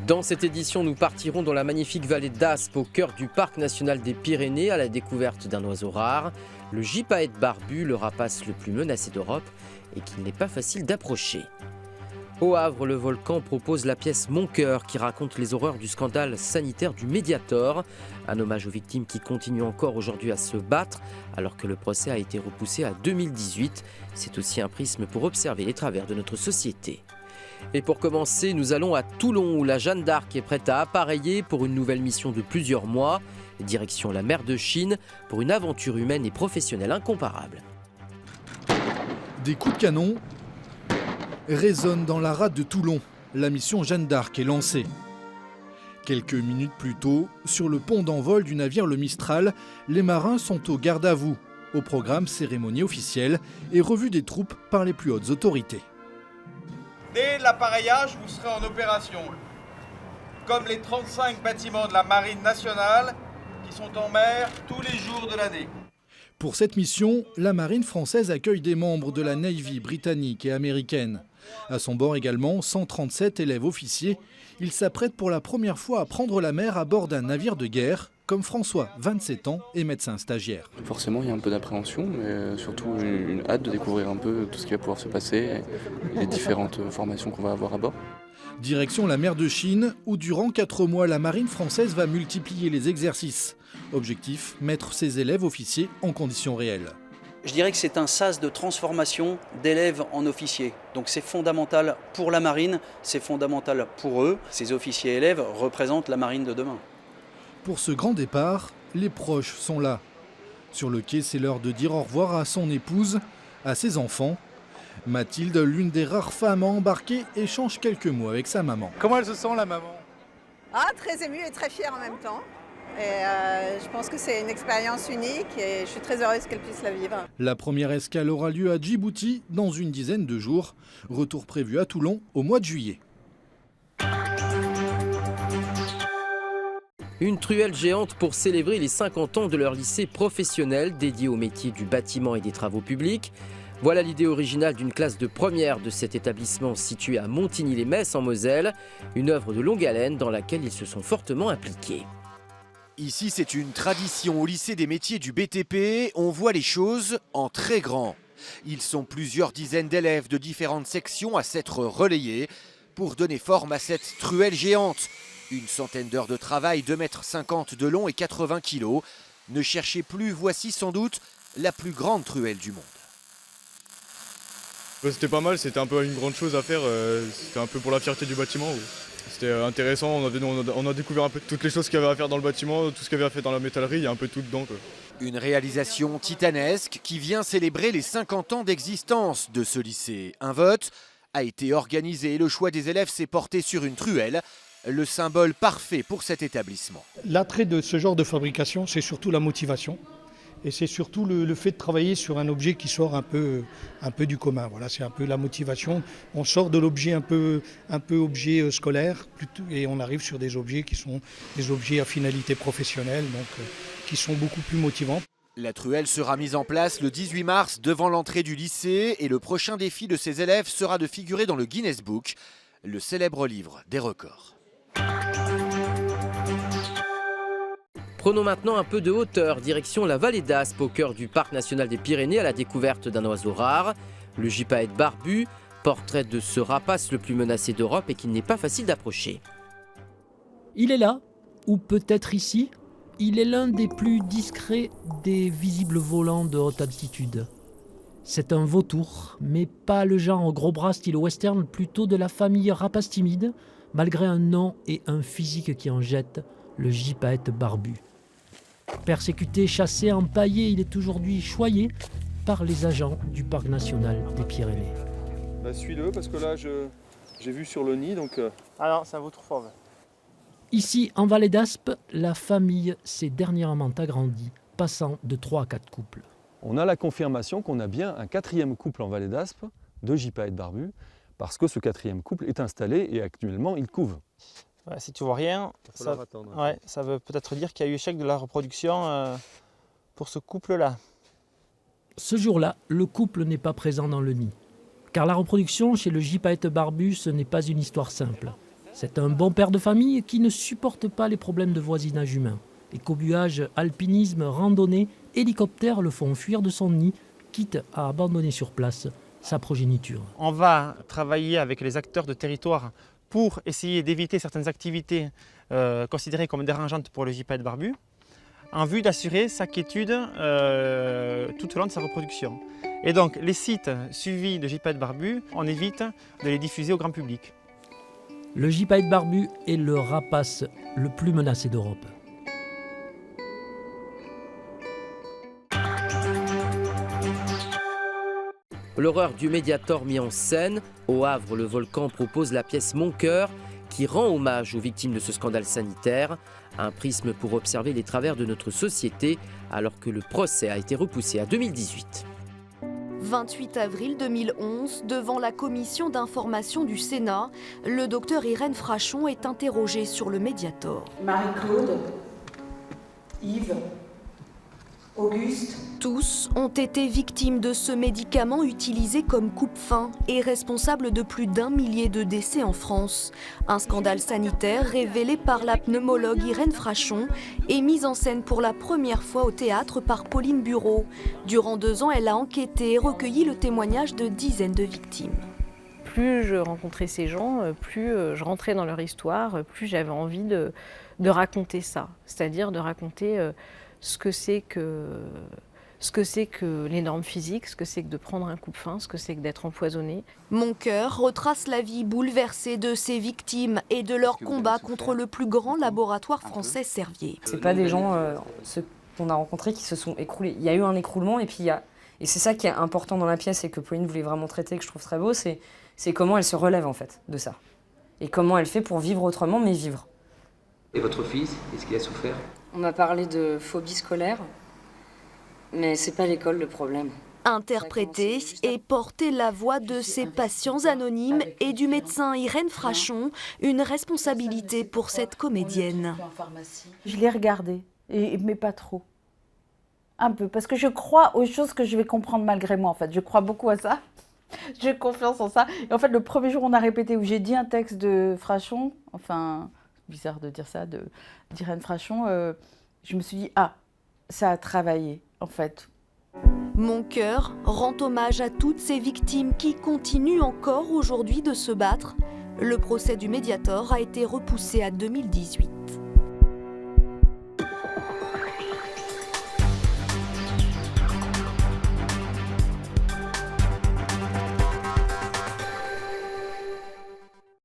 Dans cette édition, nous partirons dans la magnifique vallée d'Aspe, au cœur du parc national des Pyrénées, à la découverte d'un oiseau rare, le gypaète barbu, le rapace le plus menacé d'Europe et qu'il n'est pas facile d'approcher. Au Havre, le volcan propose la pièce Mon cœur qui raconte les horreurs du scandale sanitaire du Mediator, un hommage aux victimes qui continuent encore aujourd'hui à se battre alors que le procès a été repoussé à 2018. C'est aussi un prisme pour observer les travers de notre société. Et pour commencer, nous allons à Toulon où la Jeanne d'Arc est prête à appareiller pour une nouvelle mission de plusieurs mois, direction la mer de Chine pour une aventure humaine et professionnelle incomparable. Des coups de canon résonnent dans la rade de Toulon. La mission Jeanne d'Arc est lancée. Quelques minutes plus tôt, sur le pont d'envol du navire le Mistral, les marins sont au garde à vous. Au programme, cérémonie officielle et revue des troupes par les plus hautes autorités. Dès l'appareillage, vous serez en opération. Comme les 35 bâtiments de la Marine nationale qui sont en mer tous les jours de l'année. Pour cette mission, la marine française accueille des membres de la Navy britannique et américaine. À son bord également, 137 élèves officiers. Ils s'apprêtent pour la première fois à prendre la mer à bord d'un navire de guerre, comme François, 27 ans, et médecin stagiaire. Forcément, il y a un peu d'appréhension, mais surtout une hâte de découvrir un peu tout ce qui va pouvoir se passer et les différentes formations qu'on va avoir à bord. Direction la mer de Chine, où durant 4 mois, la marine française va multiplier les exercices. Objectif, mettre ses élèves officiers en conditions réelles. Je dirais que c'est un sas de transformation d'élèves en officiers. Donc c'est fondamental pour la marine, c'est fondamental pour eux. Ces officiers élèves représentent la marine de demain. Pour ce grand départ, les proches sont là. Sur le quai, c'est l'heure de dire au revoir à son épouse, à ses enfants. Mathilde, l'une des rares femmes à embarquer, échange quelques mots avec sa maman. Comment elle se sent, la maman ? Très émue et très fière en même temps. Et je pense que c'est une expérience unique et je suis très heureuse qu'elle puisse la vivre. La première escale aura lieu à Djibouti dans une dizaine de jours. Retour prévu à Toulon au mois de juillet. Une truelle géante pour célébrer les 50 ans de leur lycée professionnel dédié au métier du bâtiment et des travaux publics. Voilà l'idée originale d'une classe de première de cet établissement situé à Montigny-les-Metz en Moselle, une œuvre de longue haleine dans laquelle ils se sont fortement impliqués. Ici, c'est une tradition au lycée des métiers du BTP. On voit les choses en très grand. Ils sont plusieurs dizaines d'élèves de différentes sections à s'être relayés pour donner forme à cette truelle géante. Une centaine d'heures de travail, 2,50 m de long et 80 kg. Ne cherchez plus, voici sans doute la plus grande truelle du monde. C'était pas mal, c'était un peu une grande chose à faire, c'était un peu pour la fierté du bâtiment. C'était intéressant, on a découvert un peu toutes les choses qu'il y avait à faire dans le bâtiment, tout ce qu'il y avait à faire dans la métallerie, il y a un peu tout dedans, quoi. Une réalisation titanesque qui vient célébrer les 50 ans d'existence de ce lycée. Un vote a été organisé et le choix des élèves s'est porté sur une truelle, le symbole parfait pour cet établissement. L'attrait de ce genre de fabrication, c'est surtout la motivation. Et c'est surtout le fait de travailler sur un objet qui sort un peu du commun. Voilà, c'est un peu la motivation. On sort de l'objet un peu objet scolaire et on arrive sur des objets qui sont des objets à finalité professionnelle, donc qui sont beaucoup plus motivants. La truelle sera mise en place le 18 mars devant l'entrée du lycée et le prochain défi de ses élèves sera de figurer dans le Guinness Book, le célèbre livre des records. Prenons maintenant un peu de hauteur, direction la vallée d'Aspe, au cœur du parc national des Pyrénées, à la découverte d'un oiseau rare, le gypaète barbu, portrait de ce rapace le plus menacé d'Europe et qu'il n'est pas facile d'approcher. Il est là, ou peut-être ici. Il est l'un des plus discrets des visibles volants de haute altitude. C'est un vautour, mais pas le genre gros bras style western, plutôt de la famille rapace timide, malgré un nom et un physique qui en jettent, le gypaète barbu. Persécuté, chassé, empaillé, il est aujourd'hui choyé par les agents du parc national des Pyrénées. Suis-le parce que là j'ai vu sur le nid donc... Ah non, c'est un vautour fauve. Ici, en vallée d'Aspe, la famille s'est dernièrement agrandie, passant de 3 à 4 couples. On a la confirmation qu'on a bien un 4e couple en vallée d'Aspe de gypaète barbu parce que ce 4e couple est installé et actuellement il couve. Ouais, si tu vois rien, ça veut peut-être dire qu'il y a eu échec de la reproduction pour ce couple-là. Ce jour-là, le couple n'est pas présent dans le nid. Car la reproduction chez le gypaète barbu, ce n'est pas une histoire simple. C'est un bon père de famille qui ne supporte pas les problèmes de voisinage humain. Écobuage, alpinisme, randonnée, hélicoptère le font fuir de son nid, quitte à abandonner sur place sa progéniture. On va travailler avec les acteurs de territoire pour essayer d'éviter certaines activités considérées comme dérangeantes pour le gypaète barbu, en vue d'assurer sa quiétude tout au long de sa reproduction. Et donc les sites suivis de gypaète barbu, on évite de les diffuser au grand public. Le gypaète barbu est le rapace le plus menacé d'Europe. L'horreur du Mediator mis en scène. Au Havre, le volcan propose la pièce Mon cœur, qui rend hommage aux victimes de ce scandale sanitaire. Un prisme pour observer les travers de notre société, alors que le procès a été repoussé à 2018. 28 avril 2011, devant la commission d'information du Sénat, le docteur Irène Frachon est interrogée sur le Mediator. Marie-Claude, Yves, Auguste. Tous ont été victimes de ce médicament utilisé comme coupe-faim et responsable de plus d'1 millier de décès en France. Un scandale sanitaire révélé par la pneumologue Irène Frachon et mis en scène pour la première fois au théâtre par Pauline Bureau. Durant 2 ans, elle a enquêté et recueilli le témoignage de dizaines de victimes. Plus je rencontrais ces gens, plus je rentrais dans leur histoire, plus j'avais envie de raconter ça. C'est-à-dire de raconter ce que c'est que les normes physiques, ce que c'est que de prendre un coupe-faim, ce que c'est que d'être empoisonné. Mon cœur retrace la vie bouleversée de ces victimes et de leur combat contre le plus grand laboratoire français Servier. C'est pas des gens, ceux qu'on a rencontrés, qui se sont écroulés. Il y a eu un écroulement et puis et c'est ça qui est important dans la pièce et que Pauline voulait vraiment traiter, que je trouve très beau, c'est comment elle se relève en fait de ça. Et comment elle fait pour vivre autrement, mais vivre. Et votre fils, est-ce qu'il a souffert? On m'a parlé de phobie scolaire, mais c'est pas l'école le problème. Interpréter et porter la voix de ces patients anonymes et du médecin Irène Frachon, une responsabilité pour cette comédienne. Je l'ai regardé, mais pas trop. Un peu, parce que je crois aux choses que je vais comprendre malgré moi en fait. Je crois beaucoup à ça. J'ai confiance en ça. Et en fait, le premier jour où on a répété, où j'ai dit un texte de Frachon, enfin, bizarre de dire ça, d'Irène Frachon, je me suis dit, ah, ça a travaillé, en fait. Mon cœur rend hommage à toutes ces victimes qui continuent encore aujourd'hui de se battre. Le procès du Mediator a été repoussé à 2018.